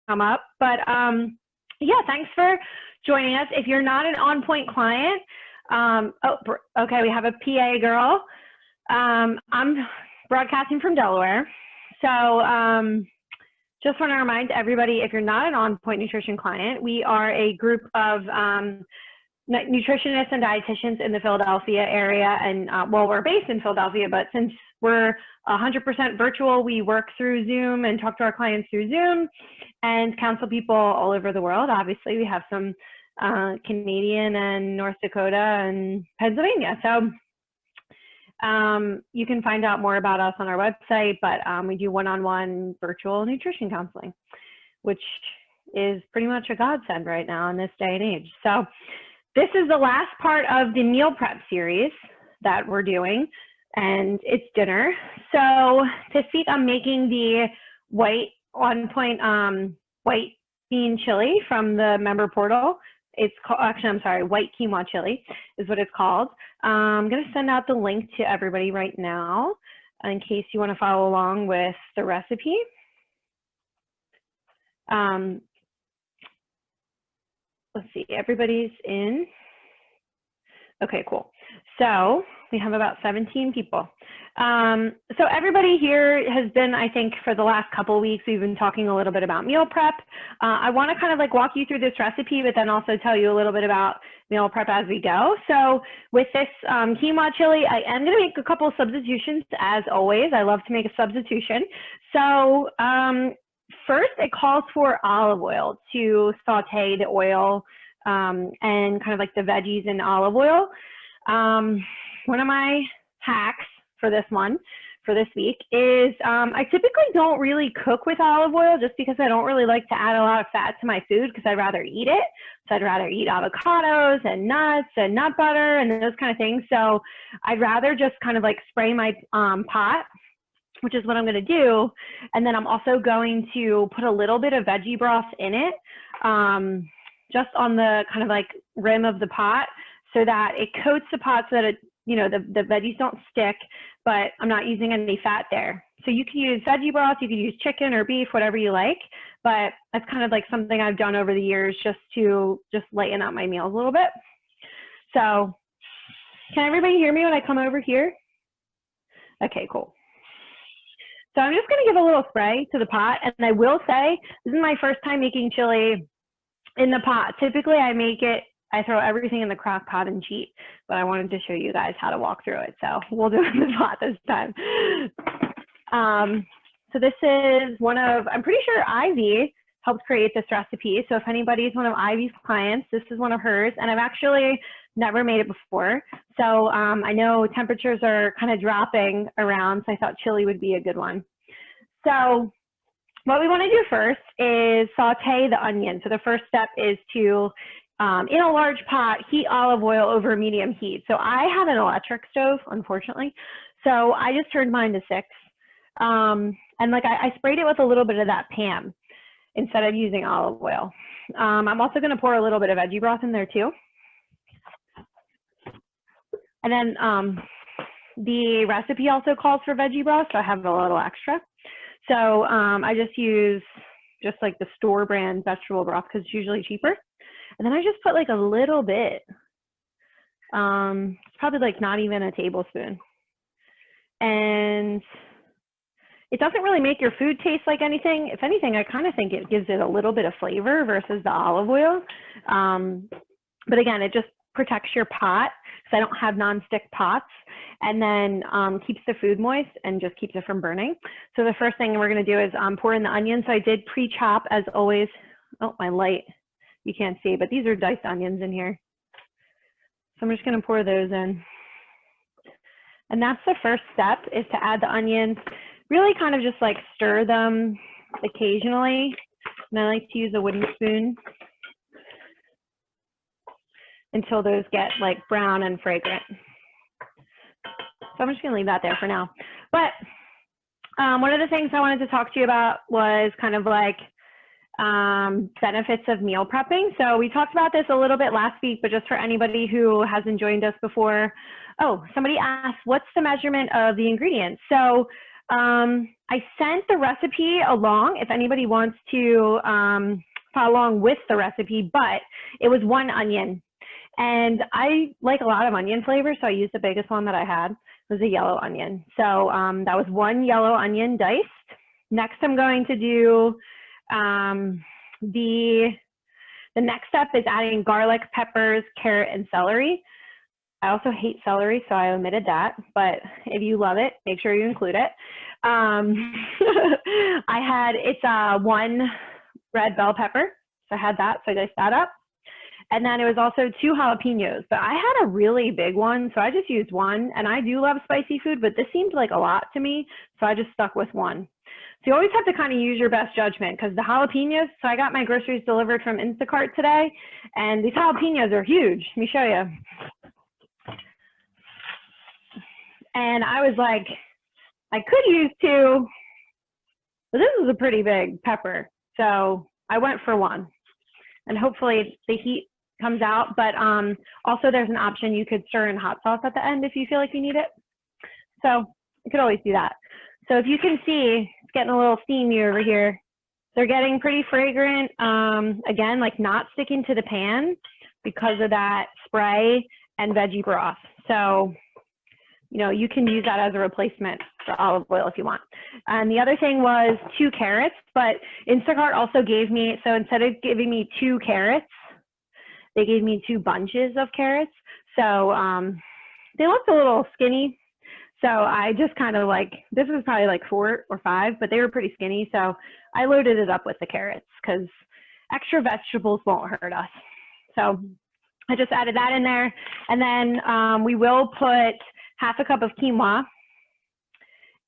come up. But yeah, thanks for joining us. If you're not an OnPoint client, okay, we have a PA girl. I'm broadcasting from Delaware. So just want to remind everybody, if you're not an OnPoint Nutrition client, we are a group of nutritionists and dietitians in the Philadelphia area. And well, we're based in Philadelphia, but since we're 100% virtual, we work through Zoom and talk to our clients through Zoom and counsel people all over the world. Obviously, we have some Canadian and North Dakota and Pennsylvania. So you can find out more about us on our website, but we do one-on-one virtual nutrition counseling, which is pretty much a godsend right now in this day and age. So this is the last part of the meal prep series that we're doing, and it's dinner. So this week I'm making the white OnPoint white bean chili from the member portal. It's called, actually, I'm sorry, white quinoa chili is what it's called. I'm going to send out the link to everybody right now in case you want to follow along with the recipe. Let's see, everybody's in. Okay, cool. So we have about 17 people. So everybody here has been, I think, for the last couple of weeks, we've been talking a little bit about meal prep. I want to kind of like walk you through this recipe, but then also tell you a little bit about meal prep as we go. So with this quinoa chili, I am going to make a couple of substitutions as always. I love to make a substitution. So first, it calls for olive oil to saute the oil and kind of like the veggies in olive oil. One of my hacks for this week is I typically don't really cook with olive oil just because I don't really like to add a lot of fat to my food because I'd rather eat it. So I'd rather eat avocados and nuts and nut butter and those kind of things. So I'd rather just kind of like spray my pot, which is what I'm going to do. And then I'm also going to put a little bit of veggie broth in it, just on the kind of like rim of the pot so that it coats the pot so that it, you know, the veggies don't stick, but I'm not using any fat there. So you can use veggie broth, you can use chicken or beef, whatever you like, but that's kind of like something I've done over the years just to lighten up my meals a little bit. So can everybody hear me when I come over here? Okay, cool. So I'm just gonna give a little spray to the pot, and I will say, this is my first time making chili in the pot. Typically I throw everything in the crock pot and cheat, but I wanted to show you guys how to walk through it. So we'll do it in the pot this time. So this is one of, I'm pretty sure Ivy helped create this recipe. So if anybody's one of Ivy's clients, this is one of hers. And I've actually never made it before. So I know temperatures are kind of dropping around, so I thought chili would be a good one. So what we want to do first is saute the onion. So the first step is to, in a large pot, heat olive oil over medium heat. So I have an electric stove, unfortunately. So I just turned mine to 6. And like I sprayed it with a little bit of that Pam instead of using olive oil. I'm also going to pour a little bit of veggie broth in there too. And then the recipe also calls for veggie broth, so I have a little extra. So I just use just like the store brand vegetable broth because it's usually cheaper. And then I just put like a little bit, it's probably like not even a tablespoon. And it doesn't really make your food taste like anything. If anything, I kind of think it gives it a little bit of flavor versus the olive oil. But again, it just protects your pot because I don't have nonstick pots, and then keeps the food moist and just keeps it from burning. So the first thing we're going to do is pour in the onions. So I did pre-chop as always. Oh, my light. You can't see, but these are diced onions in here. So I'm just going to pour those in. And that's the first step, is to add the onions. Really kind of just like stir them occasionally. And I like to use a wooden spoon until those get like brown and fragrant. So I'm just going to leave that there for now. But one of the things I wanted to talk to you about was kind of like benefits of meal prepping. So we talked about this a little bit last week, but just for anybody who hasn't joined us before, oh, somebody asked, what's the measurement of the ingredients? So I sent the recipe along if anybody wants to follow along with the recipe, but it was 1 onion. And I like a lot of onion flavor, so I used the biggest one that I had. It was a yellow onion. So that was 1 yellow onion diced. Next, I'm going to do the next step is adding garlic, peppers, carrot, and celery. I also hate celery, so I omitted that. But if you love it, make sure you include it. It's 1 red bell pepper. So I had that, so I diced that up. And then it was also 2 jalapenos, but I had a really big one, so I just used 1. And I do love spicy food, but this seemed like a lot to me, so I just stuck with 1. So you always have to kind of use your best judgment, because the jalapenos, so I got my groceries delivered from Instacart today, and these jalapenos are huge. Let me show you. And I was like, I could use 2, but this is a pretty big pepper. So I went for 1. And hopefully the heat comes out, but also there's an option you could stir in hot sauce at the end if you feel like you need it. So you could always do that. So if you can see, it's getting a little steamy over here. They're getting pretty fragrant. Again, like not sticking to the pan because of that spray and veggie broth. So, you know, you can use that as a replacement for olive oil if you want. And the other thing was 2 carrots, but Instacart also gave me, so instead of giving me 2 carrots, they gave me 2 bunches of carrots. So they looked a little skinny. So I just kind of like, this was probably like 4 or 5, but they were pretty skinny. So I loaded it up with the carrots because extra vegetables won't hurt us. So I just added that in there. And then we will put half a cup of quinoa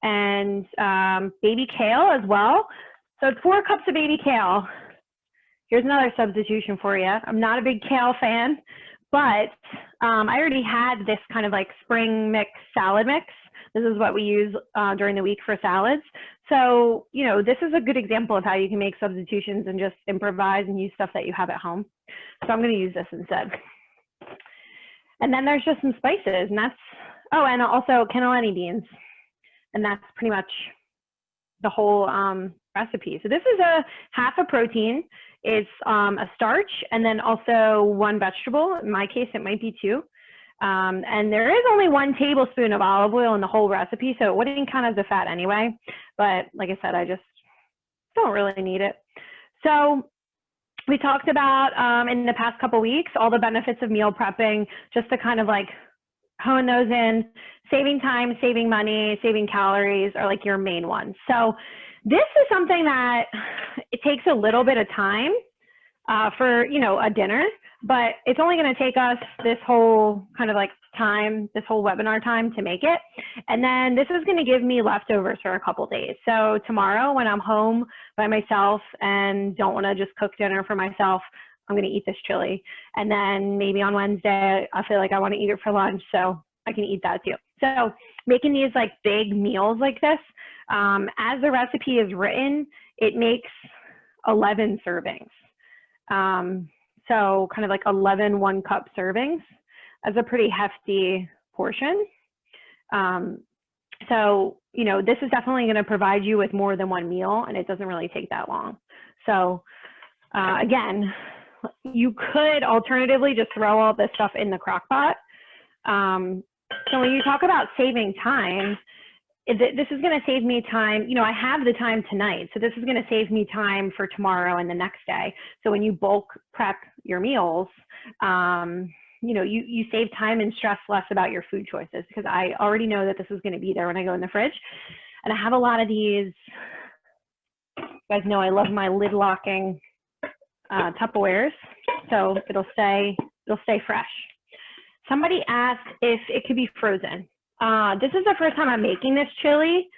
and baby kale as well. So it's 4 cups of baby kale. Here's another substitution for you. I'm not a big kale fan, but I already had this kind of like spring mix salad mix. This is what we use during the week for salads. So, you know, this is a good example of how you can make substitutions and just improvise and use stuff that you have at home. So I'm going to use this instead. And then there's just some spices, and that's, oh, and also cannellini beans. And that's pretty much the whole recipe. So this is a half a protein. It's a starch and then also 1 vegetable. In my case, it might be 2. And there is only 1 tablespoon of olive oil in the whole recipe, so it wouldn't count as a fat anyway. But like I said, I just don't really need it. So we talked about in the past couple weeks all the benefits of meal prepping, just to kind of like hone those in. Saving time, saving money, saving calories are like your main ones. So this is something that it takes a little bit of time for, you know, a dinner, but it's only going to take us this whole kind of like time, this whole webinar time to make it. And then this is going to give me leftovers for a couple days. So tomorrow when I'm home by myself and don't want to just cook dinner for myself, I'm going to eat this chili. And then maybe on Wednesday, I feel like I want to eat it for lunch, so I can eat that too. So making these like big meals like this, as the recipe is written, it makes 11 servings. So kind of like 11 1-cup servings as a pretty hefty portion. So, you know, this is definitely going to provide you with more than 1 meal, and it doesn't really take that long. So again, you could alternatively just throw all this stuff in the crock pot. So when you talk about saving time, this is going to save me time. You know, I have the time tonight, so this is going to save me time for tomorrow and the next day. So when you bulk prep your meals, you know, you save time and stress less about your food choices, because I already know that this is going to be there when I go in the fridge. And I have a lot of these. You guys know I love my lid locking Tupperwares, so it'll stay fresh. Somebody asked if it could be frozen. This is the first time I'm making this chili.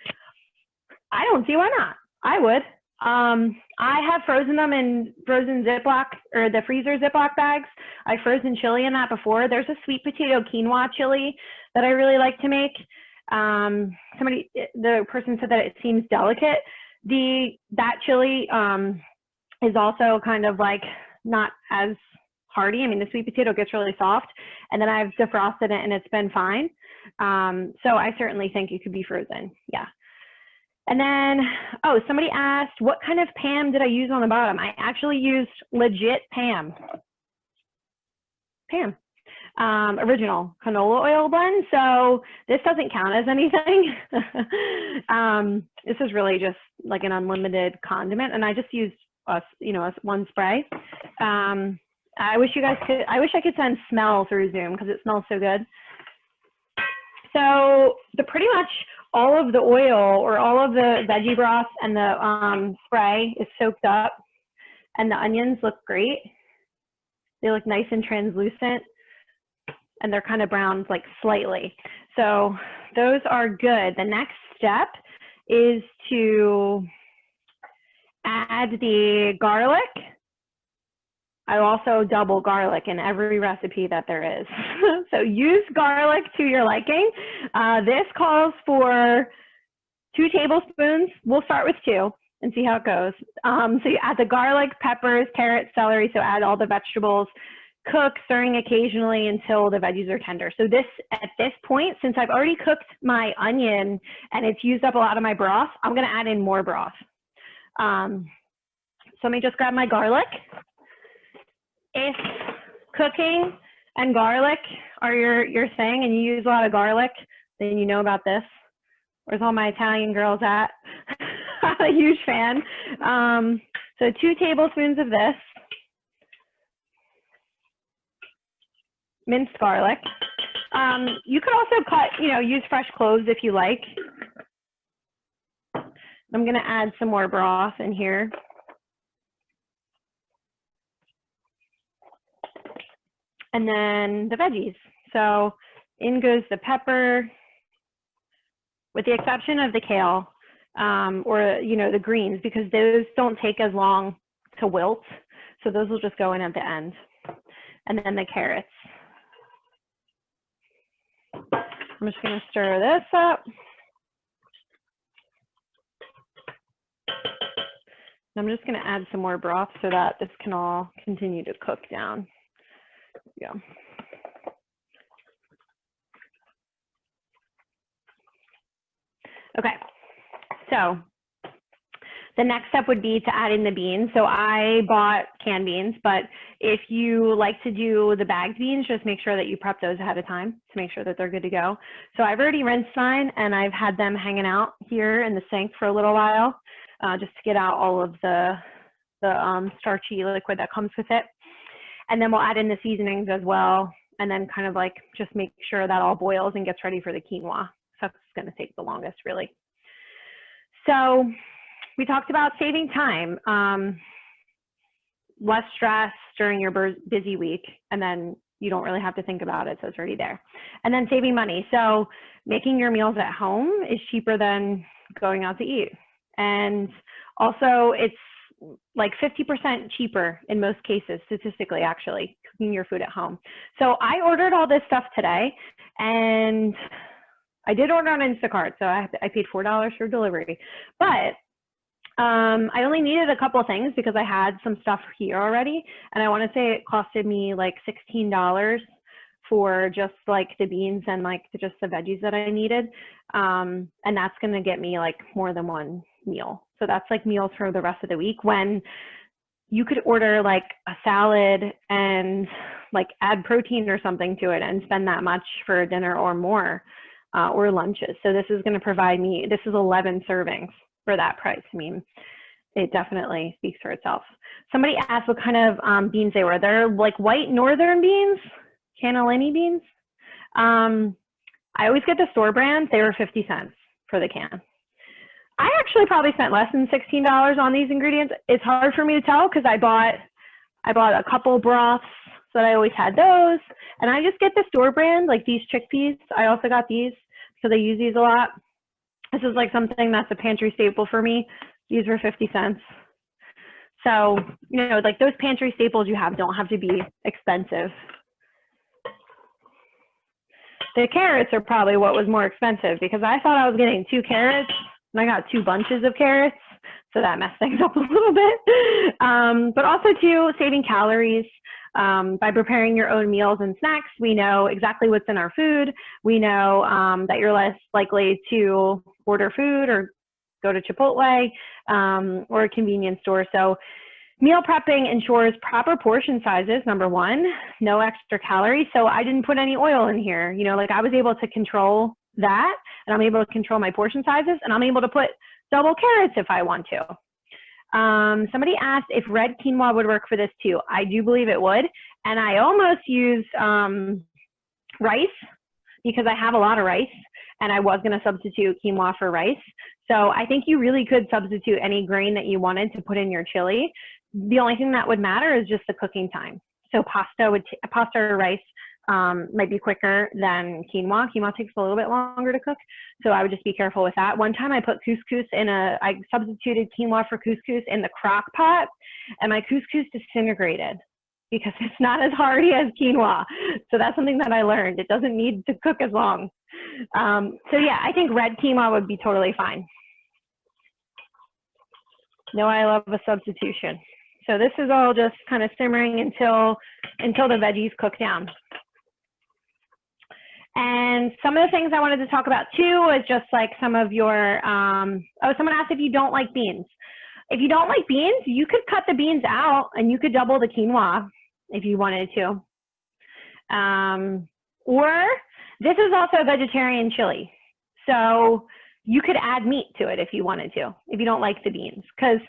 I don't see why not. I would. I have frozen them in frozen Ziploc, or the freezer Ziploc bags. I've frozen chili in that before. There's a sweet potato quinoa chili that I really like to make. The person said that it seems delicate. That chili is also kind of like not as hearty. I mean, the sweet potato gets really soft, and then I've defrosted it and it's been fine. So I certainly think it could be frozen. Yeah. And then, oh, somebody asked, what kind of Pam did I use on the bottom? I actually used legit Pam. Original canola oil blend. So this doesn't count as anything. This is really just like an unlimited condiment. And I just used, one spray. I wish I could send smell through Zoom because it smells so good. So pretty much all of the oil or all of the veggie broth and the spray is soaked up, and the onions look great. They look nice and translucent, and they're kind of browned like slightly. So those are good. The next step is to add the garlic. I also double garlic in every recipe that there is. So use garlic to your liking. This calls for 2 tablespoons. We'll start with 2 and see how it goes. So you add the garlic, peppers, carrots, celery. So add all the vegetables. Cook, stirring occasionally until the veggies are tender. So at this point, since I've already cooked my onion and it's used up a lot of my broth, I'm gonna add in more broth. So let me just grab my garlic. If cooking and garlic are your thing and you use a lot of garlic, then you know about this. Where's all my Italian girls at? I'm a huge fan. So 2 tablespoons of this. Minced garlic. You could also use fresh cloves if you like. I'm gonna add some more broth in here. And then the veggies. So in goes the pepper, with the exception of the kale or the greens, because those don't take as long to wilt. So those will just go in at the end. And then the carrots. I'm just gonna stir this up. I'm just gonna add some more broth so that this can all continue to cook down. Yeah. Okay, so the next step would be to add in the beans. So I bought canned beans, but if you like to do the bagged beans, just make sure that you prep those ahead of time to make sure that they're good to go. So I've already rinsed mine and I've had them hanging out here in the sink for a little while just to get out all of the starchy liquid that comes with it. And then we'll add in the seasonings as well, and then kind of like just make sure that all boils and gets ready for the quinoa. So that's gonna take the longest, really. So we talked about saving time, less stress during your busy week, and then you don't really have to think about it, so it's already there. And then saving money. So making your meals at home is cheaper than going out to eat. And also it's like 50% cheaper in most cases, statistically, actually, cooking your food at home. So I ordered all this stuff today, and I did order on Instacart, so I paid $4 for delivery. But I only needed a couple of things because I had some stuff here already, and I want to say it costed me like $16 for just like the beans and like just the veggies that I needed, and that's going to get me like more than one meal. So that's like meals for the rest of the week, when you could order like a salad and like add protein or something to it and spend that much for dinner or more, or lunches. So this is going to provide me, this is 11 servings for that price. I mean, it definitely speaks for itself. Somebody asked what kind of beans they were. They're like white northern beans, cannellini beans. I always get the store brand. They were 50 cents for the can. I actually probably spent less than $16 on these ingredients. It's hard for me to tell because I bought a couple broths, so I always had those. And I just get the store brand, like these chickpeas. I also got these, so they use these a lot. This is like something that's a pantry staple for me. These were 50 cents. So, like those pantry staples you have don't have to be expensive. The carrots are probably what was more expensive because I thought I was getting 2 carrots and I got 2 bunches of carrots. So that messed things up a little bit. But also too, saving calories. By preparing your own meals and snacks, we know exactly what's in our food. We know that you're less likely to order food or go to Chipotle or a convenience store. So meal prepping ensures proper portion sizes, number one, no extra calories. So I didn't put any oil in here. You know, like I was able to control that, and I'm able to control my portion sizes, and I'm able to put double carrots if I want to. Somebody asked if red quinoa would work for this too. I do believe it would. And I almost use rice because I have a lot of rice, and I was going to substitute quinoa for rice. So I think you really could substitute any grain that you wanted to put in your chili. The only thing that would matter is just the cooking time. So pasta or rice might be quicker than quinoa. Quinoa takes a little bit longer to cook, so I would just be careful with that. One time I put couscous I substituted quinoa for couscous in the crock pot, and my couscous disintegrated because it's not as hearty as quinoa. So that's something that I learned. It doesn't need to cook as long. So yeah, I think red quinoa would be totally fine. No, I love a substitution. So this is all just kind of simmering until the veggies cook down. And some of the things I wanted to talk about too is just like some of your, someone asked if you don't like beans. If you don't like beans, you could cut the beans out and you could double the quinoa if you wanted to. Or this is also a vegetarian chili. So you could add meat to it if you wanted to, if you don't like the beans, because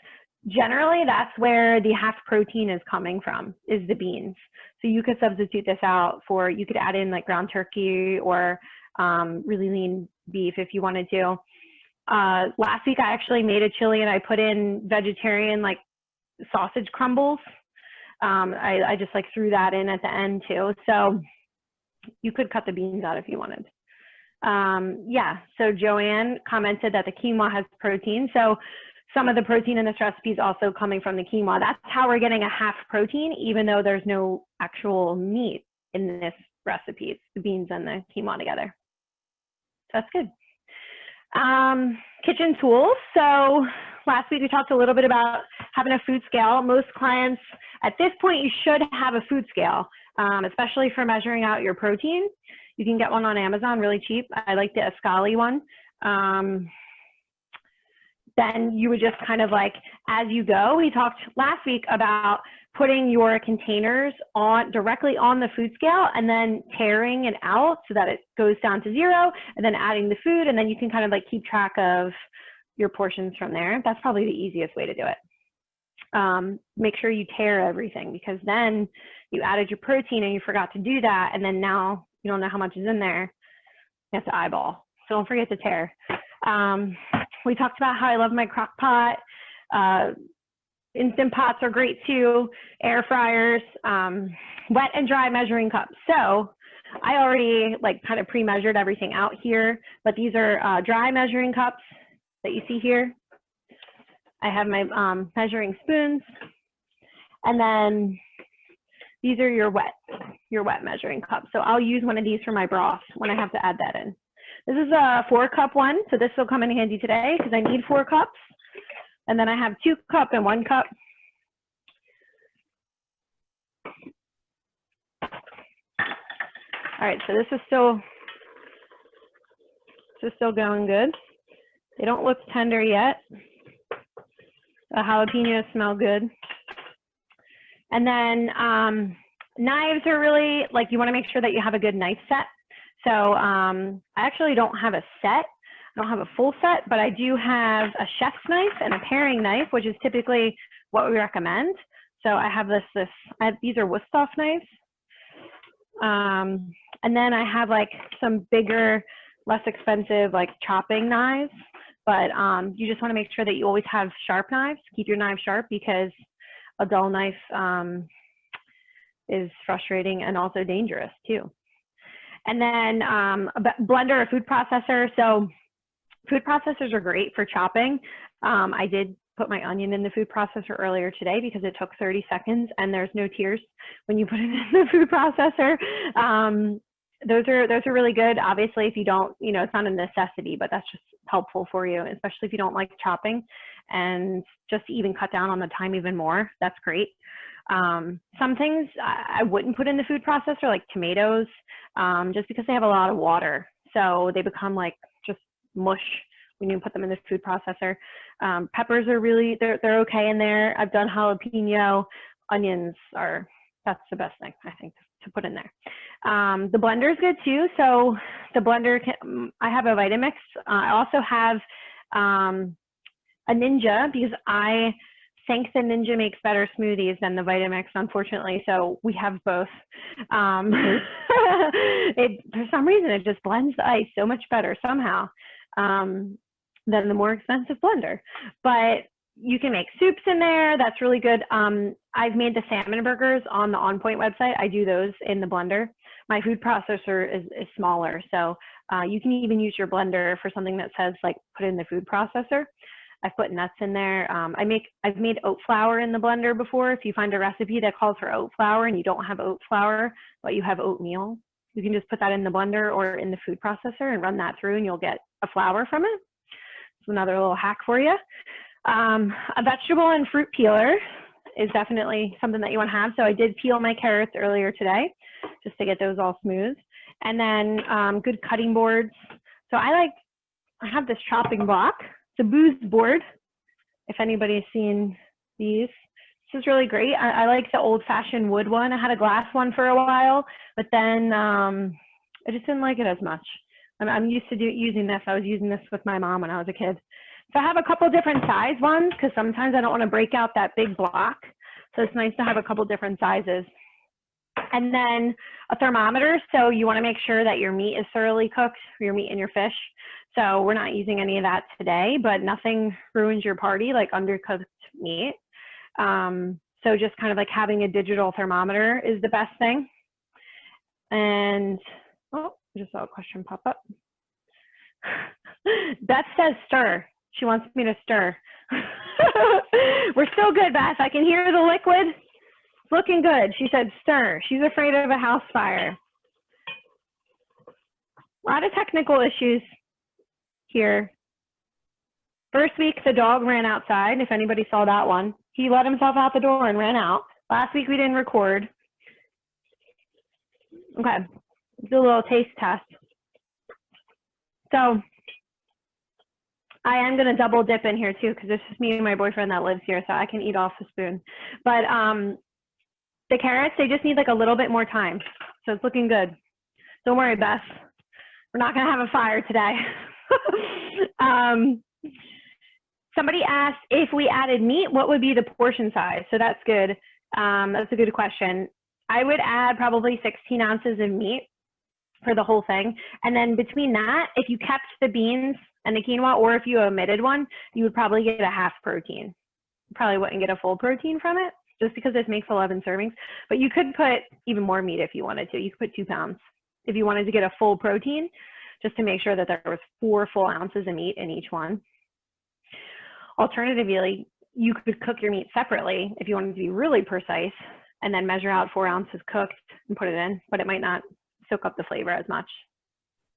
generally that's where the half protein is coming from, is the beans. So you could substitute this out for, you could add in like ground turkey or really lean beef if you wanted to. Last week I actually made a chili and I put in vegetarian like sausage crumbles. I just like threw that in at the end too. So you could cut the beans out if you wanted. Yeah, so Joanne commented that the quinoa has protein. So some of the protein in this recipe is also coming from the quinoa. That's how we're getting a half protein, even though there's no actual meat in this recipe. It's the beans and the quinoa together. So that's good. Kitchen tools. So last week we talked a little bit about having a food scale. Most clients at this point, you should have a food scale, especially for measuring out your protein. You can get one on Amazon really cheap. I like the Ascali one. Then you would just kind of like, as you go, we talked last week about putting your containers directly on the food scale and then tearing it out so that it goes down to 0, and then adding the food, and then you can kind of like keep track of your portions from there. That's probably the easiest way to do it. Make sure you tear everything, because then you added your protein and you forgot to do that, and then now you don't know how much is in there. You have to eyeball. So don't forget to tear. We talked about how I love my crock pot. Instant pots are great too. Air fryers, wet and dry measuring cups. So I already like kind of pre-measured everything out here, but these are dry measuring cups that you see here. I have my measuring spoons, and then these are your wet measuring cups. So I'll use one of these for my broth when I have to add that in. This is a 4-cup one, so this will come in handy today because I need 4 cups. And then I have 2 cup and 1 cup. All right, so this is still going good. They don't look tender yet. The jalapenos smell good. And then knives are really, like, you want to make sure that you have a good knife set. So I actually don't have a set. I don't have a full set, but I do have a chef's knife and a paring knife, which is typically what we recommend. So I have these are Wusthof knives. And then I have like some bigger, less expensive like chopping knives, but you just want to make sure that you always have sharp knives. Keep your knife sharp, because a dull knife is frustrating and also dangerous too. And then a blender or food processor. So food processors are great for chopping. I did put my onion in the food processor earlier today because it took 30 seconds and there's no tears when you put it in the food processor. Those are really good. Obviously, if you don't, it's not a necessity, but that's just helpful for you, especially if you don't like chopping, and just to even cut down on the time even more. That's great. Some things I wouldn't put in the food processor, like tomatoes, just because they have a lot of water. So they become like just mush when you put them in the food processor. Peppers are really, they're okay in there. I've done jalapeno. Onions are, that's the best thing, I think, to put in there. The blender is good too. So the blender, I have a Vitamix. I also have a Ninja, because I think the Ninja makes better smoothies than the Vitamix, unfortunately. So we have both. For some reason, it just blends the ice so much better somehow than the more expensive blender. But you can make soups in there. That's really good. I've made the salmon burgers on the OnPoint website. I do those in the blender. My food processor is smaller, so you can even use your blender for something that says like put in the food processor. I've put nuts in there. I've made oat flour in the blender before. If you find a recipe that calls for oat flour and you don't have oat flour, but you have oatmeal, you can just put that in the blender or in the food processor and run that through, and you'll get a flour from it. It's another little hack for you. A vegetable and fruit peeler is definitely something that you want to have. So I did peel my carrots earlier today just to get those all smooth. And then good cutting boards. So I have this chopping block. It's a booze board, if anybody's seen these. This is really great. I like the old-fashioned wood one. I had a glass one for a while, but then I just didn't like it as much. I'm used to using this. I was using this with my mom when I was a kid. So I have a couple different size ones because sometimes I don't want to break out that big block. So it's nice to have a couple different sizes. And then a thermometer. So you want to make sure that your meat is thoroughly cooked, your meat and your fish. So we're not using any of that today, but nothing ruins your party like undercooked meat. So just kind of like having a digital thermometer is the best thing. And, oh, I just saw a question pop up. Beth says stir. She wants me to stir. We're still good, Beth. I can hear the liquid. It's looking good. She said stir. She's afraid of a house fire. A lot of technical issues here. First week, the dog ran outside, if anybody saw that one. He let himself out the door and ran out. Last week, we didn't record. Okay, do a little taste test. So I am going to double dip in here too, because it's just me and my boyfriend that lives here, so I can eat off the spoon. But the carrots, they just need like a little bit more time. So it's looking good. Don't worry, Beth. We're not going to have a fire today. Somebody asked if we added meat, what would be the portion size? So that's good. That's a good question. I would add probably 16 ounces of meat for the whole thing. And then between that, if you kept the beans and the quinoa, or if you omitted one, you would probably get a half protein. You probably wouldn't get a full protein from it, just because this makes 11 servings. But you could put even more meat if you wanted to. You could put 2 pounds if you wanted to get a full protein, just to make sure that there was 4 full ounces of meat in each one. Alternatively, you could cook your meat separately if you wanted to be really precise, and then measure out 4 ounces cooked and put it in, but it might not soak up the flavor as much.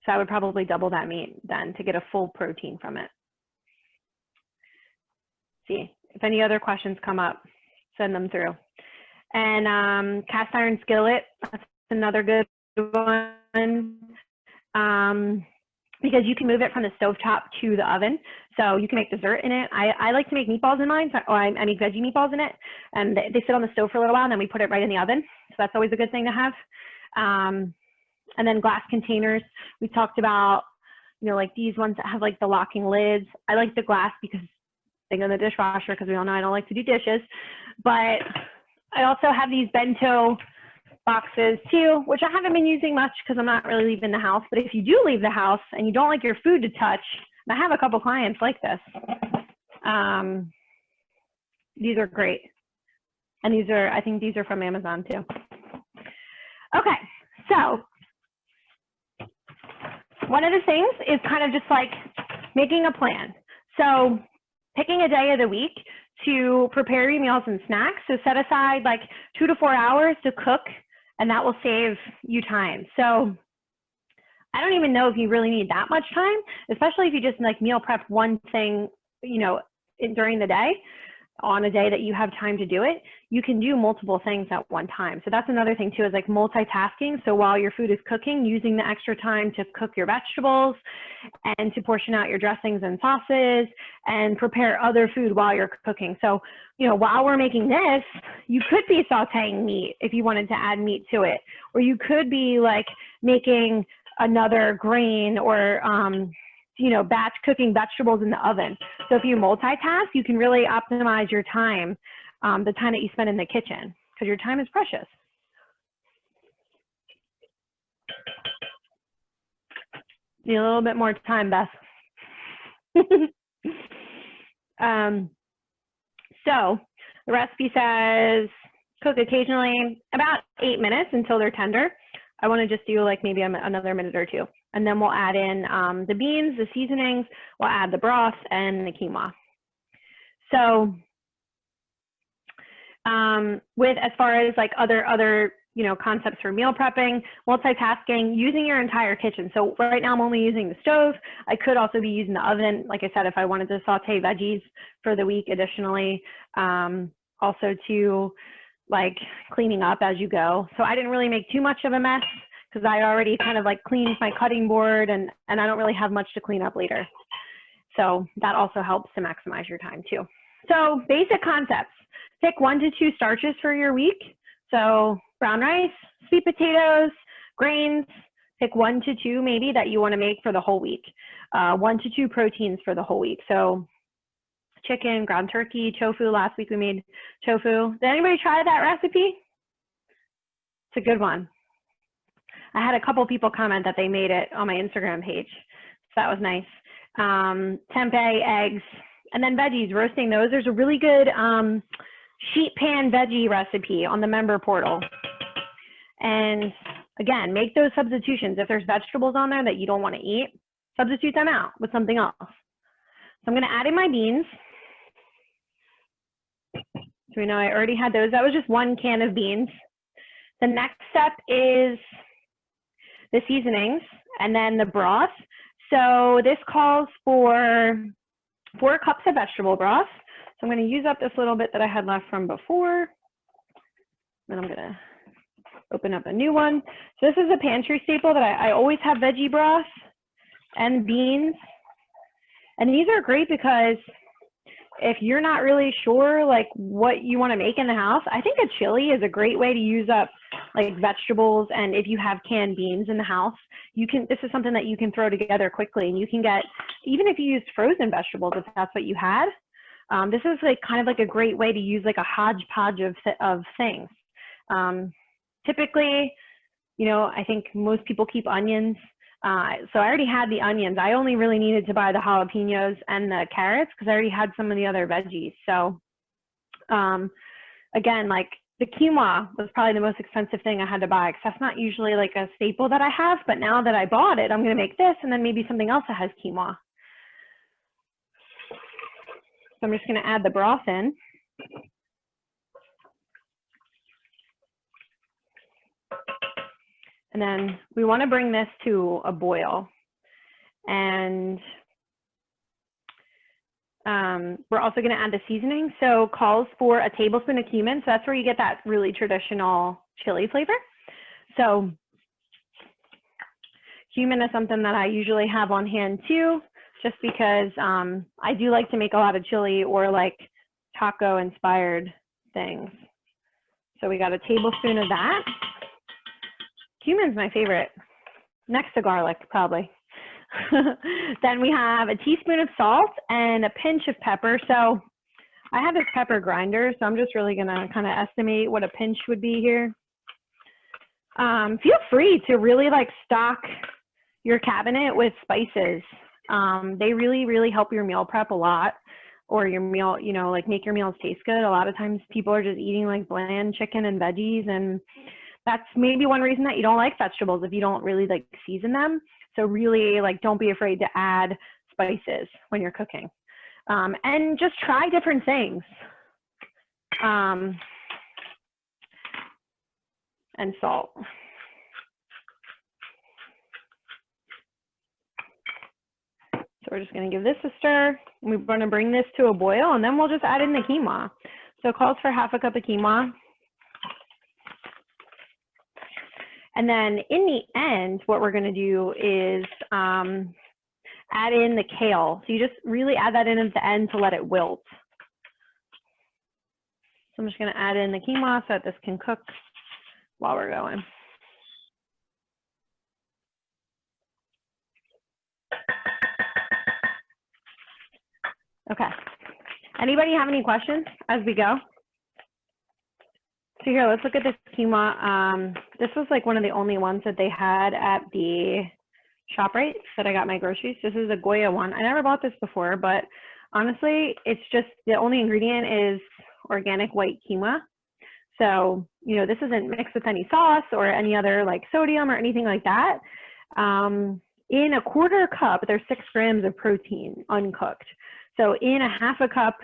So I would probably double that meat then to get a full protein from it. See, if any other questions come up, send them through. And cast iron skillet, that's another good one. Because you can move it from the stovetop to the oven. So you can make dessert in it. I like to make meatballs in mine, or I make veggie meatballs in it. And they sit on the stove for a little while, and then we put it right in the oven. So that's always a good thing to have. And then glass containers. We talked about, you know, like these ones that have like the locking lids. I like the glass because they go in the dishwasher, because we all know I don't like to do dishes. But I also have these bento boxes too, which I haven't been using much because I'm not really leaving the house. But if you do leave the house and you don't like your food to touch, and I have a couple clients like this, these are great. And these are, I think these are from Amazon too. Okay, so one of the things is kind of just like making a plan. So picking a day of the week to prepare your meals and snacks. So set aside like 2 to 4 hours to cook, and that will save you time. So I don't even know if you really need that much time, especially if you just like meal prep one thing, you know, during the day. on a day that you have time to do it, you can do multiple things at one time. So that's another thing too, is like multitasking. So while your food is cooking, using the extra time to cook your vegetables and to portion out your dressings and sauces and prepare other food while you're cooking. So, you know, while we're making this, you could be sauteing meat if you wanted to add meat to it, or you could be like making another grain or, you know, batch cooking vegetables in the oven. So if you multitask, you can really optimize your time, the time that you spend in the kitchen, because your time is precious. Need a little bit more time, Beth. So the recipe says cook occasionally about 8 minutes until they're tender. I want to just do like maybe another minute or two. And then we'll add in the beans, the seasonings, we'll add the broth and the quinoa. So with as far as like other you know, concepts for meal prepping, multitasking, using your entire kitchen. So right now I'm only using the stove. I could also be using the oven, like I said, if I wanted to saute veggies for the week additionally. Also to like cleaning up as you go. So I didn't really make too much of a mess because I already kind of like cleaned my cutting board and I don't really have much to clean up later. So that also helps to maximize your time too. So basic concepts, pick 1 to 2 starches for your week. So brown rice, sweet potatoes, grains, pick 1 to 2 maybe that you want to make for the whole week. 1 to 2 proteins for the whole week. So chicken, ground turkey, tofu. Last week we made tofu. Did anybody try that recipe? It's a good one. I had a couple people comment that they made it on my Instagram page. So that was nice. Tempeh, eggs, and then veggies, roasting those. There's a really good sheet pan veggie recipe on the member portal. And again, make those substitutions. If there's vegetables on there that you don't want to eat, substitute them out with something else. So I'm going to add in my beans. So we know I already had those. That was just 1 can of beans. The next step is the seasonings and then the broth. So this calls for 4 cups of vegetable broth. So I'm going to use up this little bit that I had left from before. Then I'm going to open up a new one. So this is a pantry staple that I always have veggie broth and beans. And these are great because if you're not really sure like what you want to make in the house, I think a chili is a great way to use up like vegetables. And if you have canned beans in the house, you can, this is something that you can throw together quickly, and you can get, even if you used frozen vegetables, if that's what you had, this is like kind of like a great way to use like a hodgepodge of things. Typically, you know, I think most people keep onions. So I already had the onions. I only really needed to buy the jalapenos and the carrots because I already had some of the other veggies. So again, like the quinoa was probably the most expensive thing I had to buy because that's not usually like a staple that I have. But now that I bought it, I'm going to make this and then maybe something else that has quinoa. So I'm just going to add the broth in. And then we want to bring this to a boil. And we're also going to add the seasoning. So calls for a tablespoon of cumin. So that's where you get that really traditional chili flavor. So cumin is something that I usually have on hand too, just because I do like to make a lot of chili or like taco inspired things. So we got a tablespoon of that. Cumin's my favorite, next to garlic, probably. Then we have a teaspoon of salt and a pinch of pepper. So I have this pepper grinder, so I'm just really gonna kind of estimate what a pinch would be here. Feel free to really like stock your cabinet with spices. They really, really help your meal prep a lot, or your meal, you know, like make your meals taste good. A lot of times people are just eating like bland chicken and veggies, and that's maybe one reason that you don't like vegetables, if you don't really like season them. So really like don't be afraid to add spices when you're cooking. And just try different things. And salt. So we're just going to give this a stir. We're going to bring this to a boil, and then we'll just add in the quinoa. So it calls for half a cup of quinoa. And then in the end, what we're going to do is add in the kale. So you just really add that in at the end to let it wilt. So I'm just going to add in the quinoa so that this can cook while we're going. Okay. Anybody have any questions as we go? So here, let's look at this quinoa. This was like one of the only ones that they had at the ShopRite that I got my groceries. This is a Goya one. I never bought this before, but honestly, it's just the only ingredient is organic white quinoa. So, you know, this isn't mixed with any sauce or any other like sodium or anything like that. In a quarter cup, there's 6 grams of protein uncooked. So in a half a cup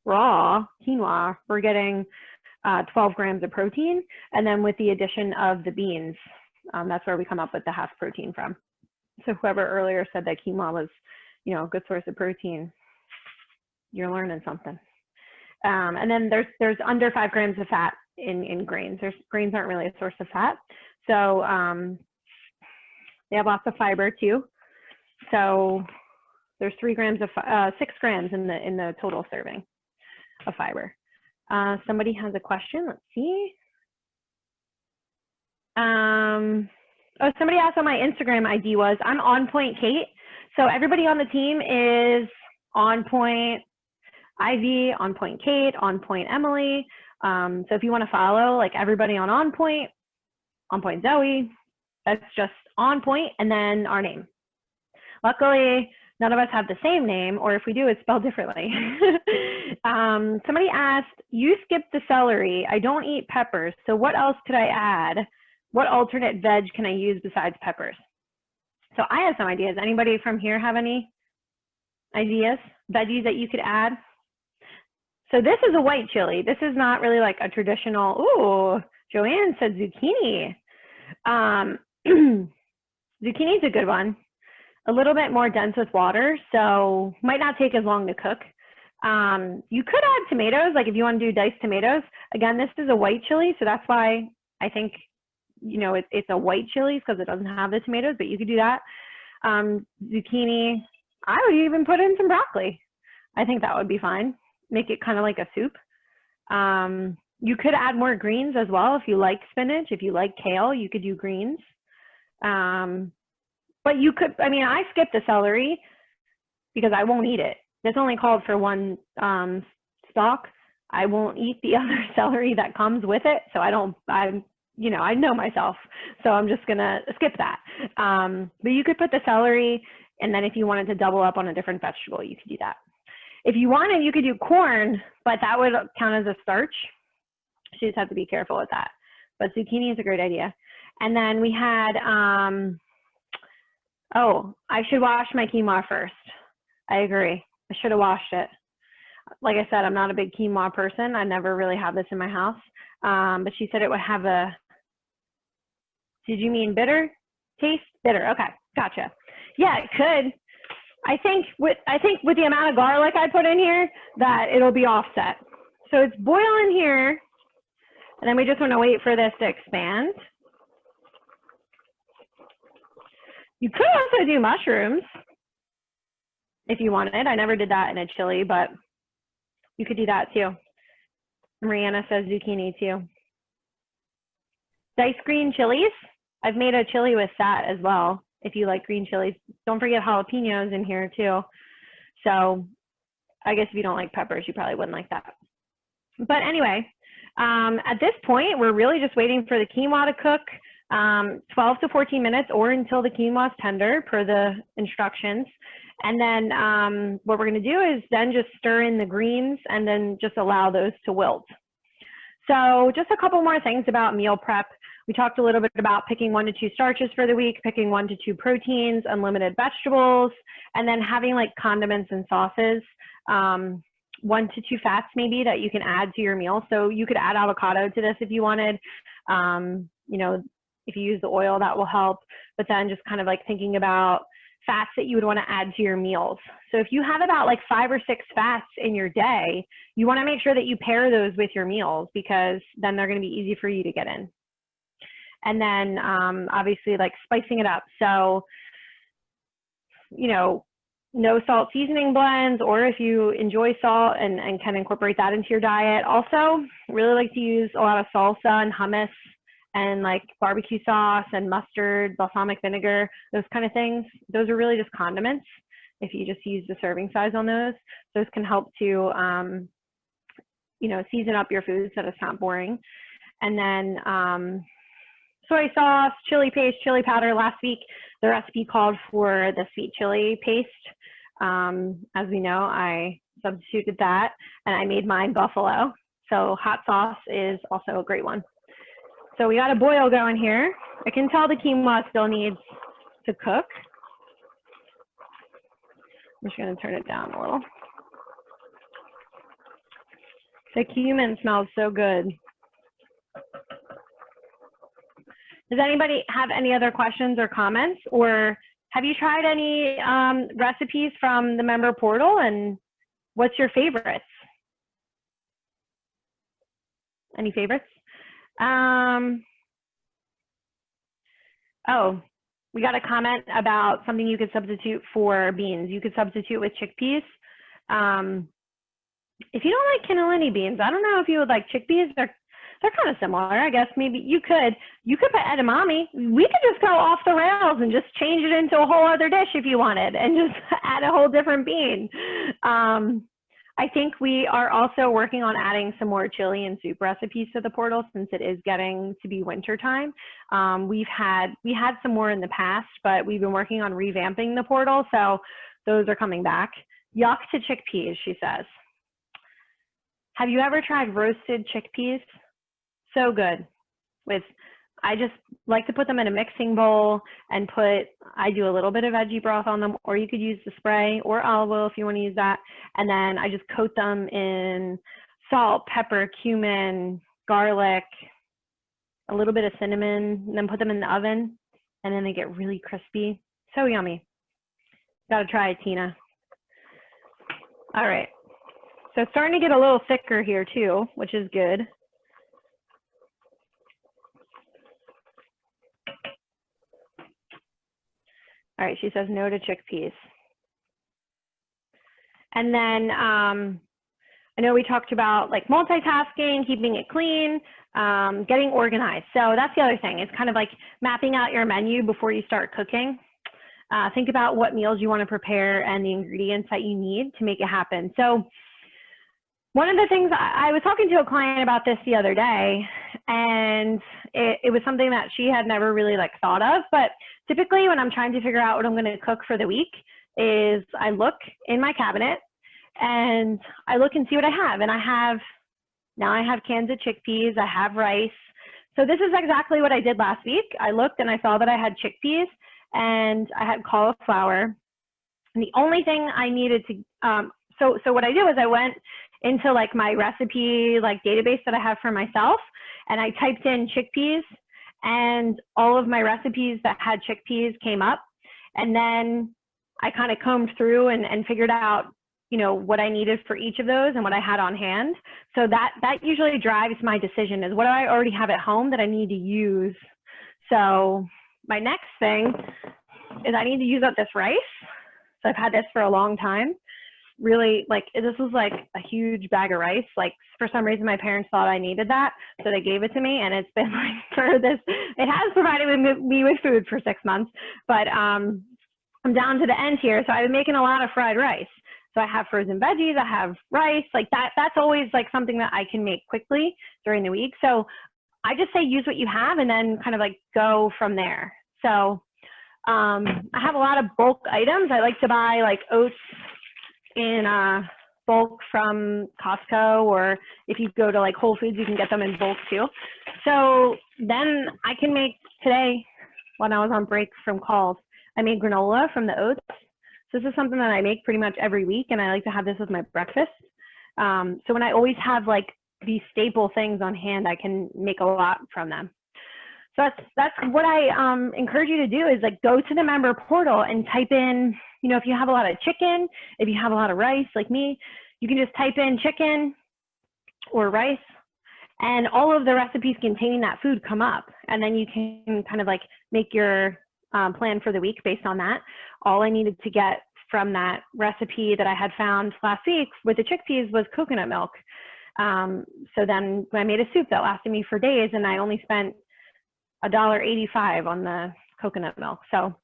raw quinoa, we're getting 12 grams of protein. And then with the addition of the beans, that's where we come up with the half protein from. So whoever earlier said that quinoa was, you know, a good source of protein, you're learning something. And then there's under 5 grams of fat in grains. Grains aren't really a source of fat. So they have lots of fiber too. So there's 6 grams in the total serving of fiber. Somebody has a question. Let's see. Oh, somebody asked what my Instagram ID was. I'm OnPoint Kate. So everybody on the team is OnPoint Ivy, OnPoint Kate, OnPoint Emily. So if you want to follow like everybody on OnPoint Zoe, that's just OnPoint and then our name. Luckily, none of us have the same name, or if we do, it's spelled differently. Somebody asked, you skipped the celery. I don't eat peppers. So what else could I add? What alternate veg can I use besides peppers? So I have some ideas. Anybody from here have any ideas? Veggies that you could add? So this is a white chili. This is not really like a traditional, ooh, Joanne said zucchini. Zucchini is a good one. A little bit more dense with water, so might not take as long to cook. You could add tomatoes, like if you want to do diced tomatoes. Again, this is a white chili, so that's why I think, you know, it's a white chili because it doesn't have the tomatoes, but you could do that. Zucchini, I would even put in some broccoli. I think that would be fine. Make it kind of like a soup. You could add more greens as well if you like spinach. If you like kale, you could do greens. But you could, I mean, I skipped the celery because I won't eat it. This only called for 1 stalk. I won't eat the other celery that comes with it. So I know myself. So I'm just gonna skip that. But you could put the celery, and then if you wanted to double up on a different vegetable, you could do that. If you wanted, you could do corn, but that would count as a starch. So you just have to be careful with that. But zucchini is a great idea. And then we had, oh, I should wash my quinoa first. I agree. I should have washed it. Like I said, I'm not a big quinoa person. I never really have this in my house. But she said it would have a, did you mean bitter taste? Bitter, okay, gotcha. Yeah, it could. I think with the amount of garlic I put in here, that it'll be offset. So it's boiling here, and then we just want to wait for this to expand. You could also do mushrooms if you wanted. I never did that in a chili, but you could do that too. Mariana says zucchini too. Diced green chilies. I've made a chili with that as well. If you like green chilies, don't forget jalapenos in here too. So I guess if you don't like peppers, you probably wouldn't like that. But anyway, at this point, we're really just waiting for the quinoa to cook 12 to 14 minutes or until the quinoa is tender per the instructions. And then what we're going to do is then just stir in the greens and then just allow those to wilt. So just a couple more things about meal prep. We talked a little bit about picking 1 to 2 starches for the week, picking 1 to 2 proteins, unlimited vegetables, and then having like condiments and sauces, 1 to 2 fats maybe that you can add to your meal. So you could add avocado to this if you wanted. You know, if you use the oil, that will help. But then just kind of like thinking about fats that you would want to add to your meals. So if you have about like 5 or 6 fats in your day, you want to make sure that you pair those with your meals, because then they're going to be easy for you to get in. And then obviously like spicing it up. So, you know, no salt seasoning blends, or if you enjoy salt and can incorporate that into your diet. Also, really like to use a lot of salsa and hummus and like barbecue sauce and mustard, balsamic vinegar, those kind of things. Those are really just condiments if you just use the serving size on those. Those can help to, you know, season up your food so that it's not boring. And then soy sauce, chili paste, chili powder. Last week, the recipe called for the sweet chili paste. As we know, I substituted that and I made mine buffalo. So hot sauce is also a great one. So we got a boil going here. I can tell the quinoa still needs to cook. I'm just gonna turn it down a little. The cumin smells so good. Does anybody have any other questions or comments, or have you tried any recipes from the member portal, and what's your favorites? Any favorites? Oh, we got a comment about something you could substitute for beans. You could substitute with chickpeas. If you don't like cannellini beans, I don't know if you would like chickpeas. They're kind of similar. I guess maybe you could put edamame. We could just go off the rails and just change it into a whole other dish if you wanted, and just add a whole different bean. I think we are also working on adding some more chili and soup recipes to the portal, since it is getting to be winter time. We had some more in the past, but we've been working on revamping the portal, so those are coming back. Yuck to chickpeas, she says. Have you ever tried roasted chickpeas? So good. I just like to put them in a mixing bowl and I do a little bit of veggie broth on them, or you could use the spray or olive oil if you want to use that. And then I just coat them in salt, pepper, cumin, garlic, a little bit of cinnamon, and then put them in the oven, and then they get really crispy. So yummy. Gotta try it, Tina. All right. So it's starting to get a little thicker here too, which is good. All right, she says no to chickpeas. And then I know we talked about like multitasking, keeping it clean, getting organized. So that's the other thing. It's kind of like mapping out your menu before you start cooking. Think about what meals you want to prepare and the ingredients that you need to make it happen. So one of the things, I was talking to a client about this the other day, and it was something that she had never really like thought of, but typically when I'm trying to figure out what I'm going to cook for the week is I look in my cabinet and I look and see what I have. And now I have cans of chickpeas, I have rice. So this is exactly what I did last week. I looked and I saw that I had chickpeas and I had cauliflower. And the only thing I needed to, so what I did was I went into like my recipe like database that I have for myself, and I typed in chickpeas, and all of my recipes that had chickpeas came up. And then I kind of combed through and figured out, you know, what I needed for each of those and what I had on hand. So that usually drives my decision, is what do I already have at home that I need to use. So my next thing is I need to use up this rice. So I've had this for a long time. Really, like, this was like a huge bag of rice. Like, for some reason my parents thought I needed that, so they gave it to me, and it's been like it has provided me with food for 6 months, but I'm down to the end here. So I've been making a lot of fried rice. So I have frozen veggies, I have rice, like that's always like something that I can make quickly during the week. So I just say use what you have and then kind of like go from there. So I have a lot of bulk items. I like to buy like oats in bulk from Costco, or if you go to like Whole Foods, you can get them in bulk too. So then I can make, today when I was on break from calls, I made granola from the oats. So this is something that I make pretty much every week, and I like to have this with my breakfast. So when I always have like these staple things on hand, I can make a lot from them. that's what I encourage you to do is like go to the member portal and type in, you know, if you have a lot of chicken, if you have a lot of rice like me, you can just type in chicken or rice, and all of the recipes containing that food come up, and then you can kind of like make your plan for the week based on that. All I needed to get from that recipe that I had found last week with the chickpeas was coconut milk. So then I made a soup that lasted me for days, and I only spent $1.85 on the coconut milk. So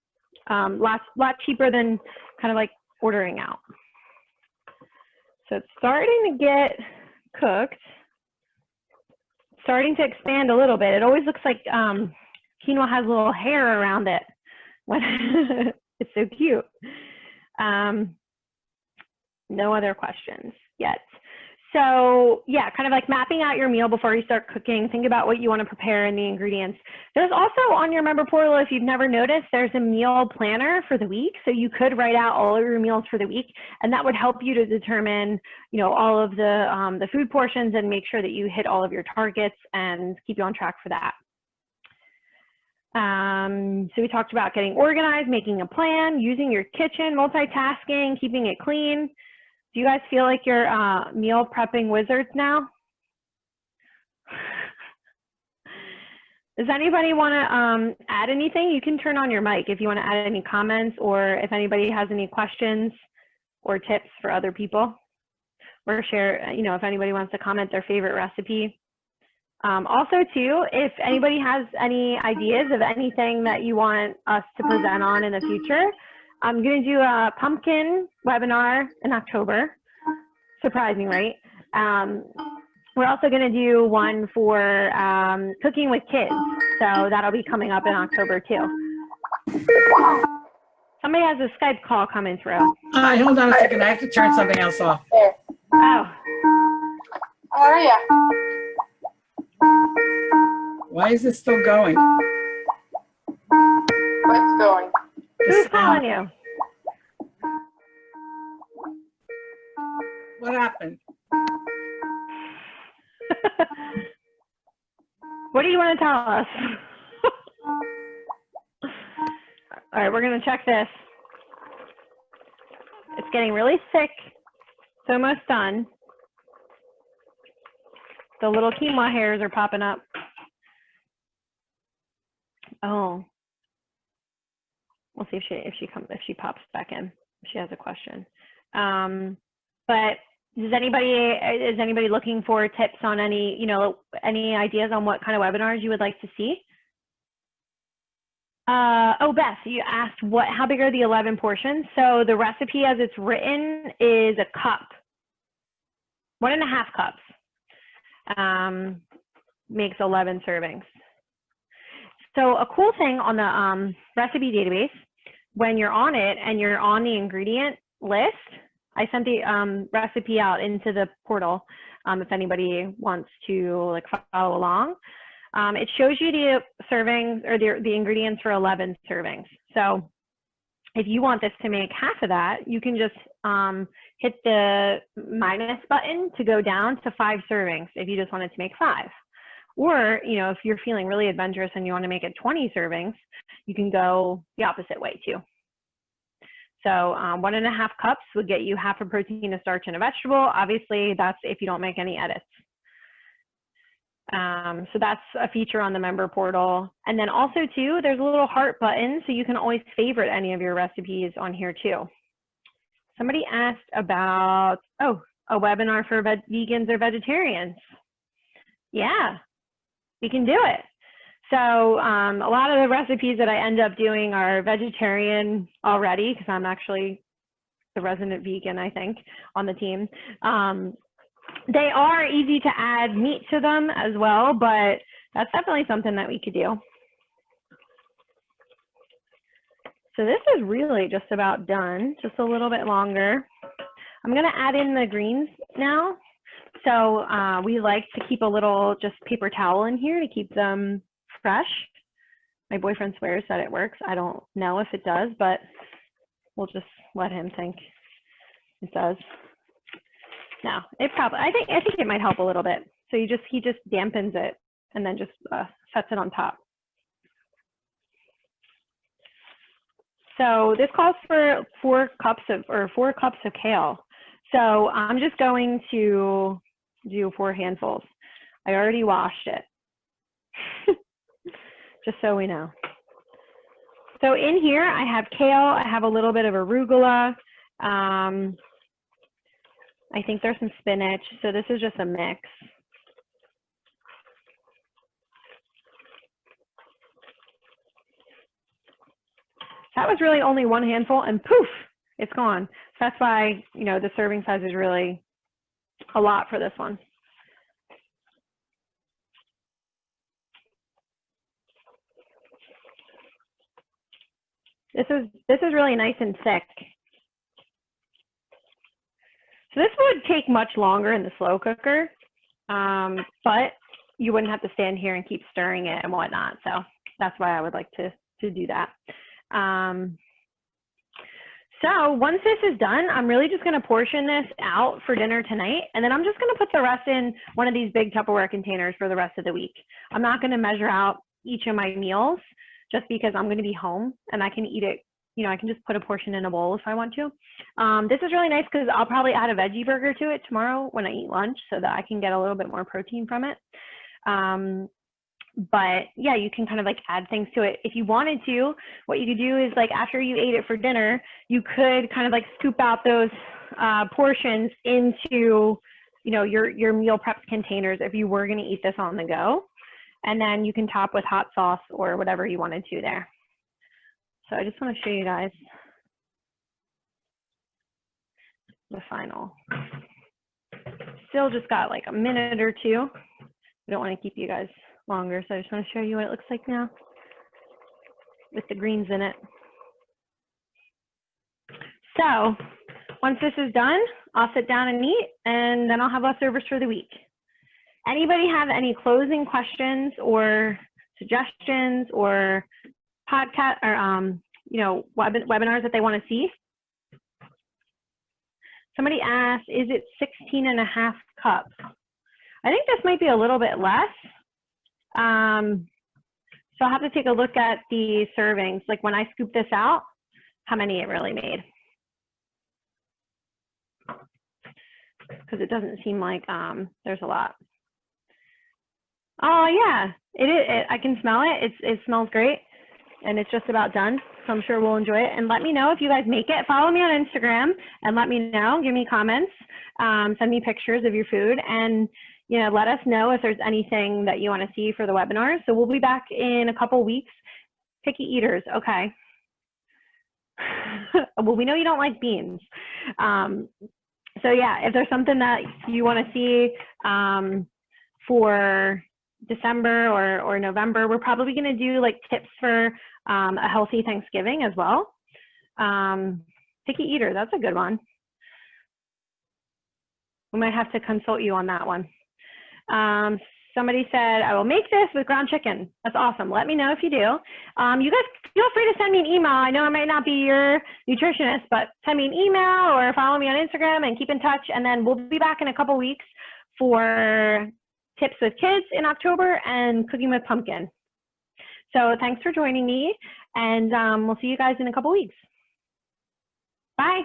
lot cheaper than kind of like ordering out. So it's starting to get cooked, starting to expand a little bit. It always looks like quinoa has a little hair around it. It's so cute. No other questions yet. So yeah, kind of like mapping out your meal before you start cooking. Think about what you want to prepare and the ingredients. There's also on your member portal, if you've never noticed, there's a meal planner for the week. So you could write out all of your meals for the week, and that would help you to determine, you know, all of the food portions and make sure that you hit all of your targets and keep you on track for that. So we talked about getting organized, making a plan, using your kitchen, multitasking, keeping it clean. Do you guys feel like you're meal prepping wizards now? Does anybody want to add anything? You can turn on your mic if you want to add any comments, or if anybody has any questions or tips for other people, or share, you know, if anybody wants to comment their favorite recipe. Also too, if anybody has any ideas of anything that you want us to present on in the future, I'm going to do a pumpkin webinar in October. Surprising, right? We're also going to do one for cooking with kids. So that'll be coming up in October too. Somebody has a Skype call coming through. Hold on a second. I have to turn something else off. Oh. How are you? Why is it still going? What's going? Who's calling you? What happened? What do you want to tell us? All right, we're going to check this. It's getting really thick. It's almost done. The little quinoa hairs are popping up. Oh. We'll see if she pops back in. If she has a question. But is anybody looking for tips on any, you know, any ideas on what kind of webinars you would like to see? Oh, Beth, you asked how big are the 11 portions? So the recipe as it's written is a cup, 1.5 cups. Makes 11 servings. So a cool thing on the recipe database, when you're on it and you're on the ingredient list, I sent the recipe out into the portal if anybody wants to like follow along. It shows you the servings or the ingredients for 11 servings. So if you want this to make half of that, you can just hit the minus button to go down to 5 servings if you just wanted to make 5. Or, you know, if you're feeling really adventurous and you want to make it 20 servings, you can go the opposite way too. So 1.5 cups would get you half a protein, a starch, and a vegetable. Obviously, that's if you don't make any edits. So that's a feature on the member portal. And then also too, there's a little heart button, so you can always favorite any of your recipes on here too. Somebody asked about, oh, a webinar for vegans or vegetarians. Yeah, we can do it. So a lot of the recipes that I end up doing are vegetarian already, because I'm actually the resident vegan, I think, on the team. They are easy to add meat to them as well, but that's definitely something that we could do. So this is really just about done, just a little bit longer. I'm going to add in the greens now. So we like to keep a little just paper towel in here to keep them fresh. My boyfriend swears that it works. I don't know if it does, but we'll just let him think it does. No, it probably, I think it might help a little bit. So he just dampens it and then just sets it on top. So this calls for 4 cups of kale. So I'm just going to do 4 handfuls. I already washed it, just so we know. So in here, I have kale, I have a little bit of arugula. I think there's some spinach, so this is just a mix. That was really only 1 handful, and poof, it's gone. So that's why, you know, the serving size is really a lot for this one. This is really nice and thick. So this would take much longer in the slow cooker, but you wouldn't have to stand here and keep stirring it and whatnot. So that's why I would like to do that. So once this is done, I'm really just going to portion this out for dinner tonight, and then I'm just going to put the rest in one of these big Tupperware containers for the rest of the week. I'm not going to measure out each of my meals just because I'm going to be home and I can eat it. You know, I can just put a portion in a bowl if I want to. This is really nice because I'll probably add a veggie burger to it tomorrow when I eat lunch so that I can get a little bit more protein from it. But yeah, you can kind of like add things to it. If you wanted to, what you could do is like after you ate it for dinner, you could kind of like scoop out those portions into, you know, your meal prep containers if you were going to eat this on the go. And then you can top with hot sauce or whatever you wanted to there. So I just want to show you guys the final. Still just got like a minute or two. I don't want to keep you guys longer, so I just want to show you what it looks like now with the greens in it. So once this is done, I'll sit down and eat, and then I'll have leftovers for the week. Anybody have any closing questions or suggestions or podcast or you know, webinars that they want to see? Somebody asked, is it 16.5 cups? I think this might be a little bit less. So I'll have to take a look at the servings, like when I scoop this out, how many it really made. Because it doesn't seem like there's a lot. Oh yeah, I can smell it. It smells great, and it's just about done. So I'm sure we'll enjoy it. And let me know if you guys make it. Follow me on Instagram and let me know. Give me comments. Send me pictures of your food, and you know, let us know if there's anything that you want to see for the webinar. So we'll be back in a couple weeks. Picky eaters, okay. Well, we know you don't like beans. So yeah, if there's something that you want to see for December or November, we're probably going to do like tips for a healthy Thanksgiving as well. Picky eater, that's a good one. We might have to consult you on that one. Somebody said, I will make this with ground chicken. That's awesome. Let me know if you do. You guys feel free to send me an email. I know I might not be your nutritionist, but send me an email or follow me on Instagram and keep in touch. And then we'll be back in a couple weeks for tips with kids in October and cooking with pumpkin. So thanks for joining me, and we'll see you guys in a couple weeks. Bye.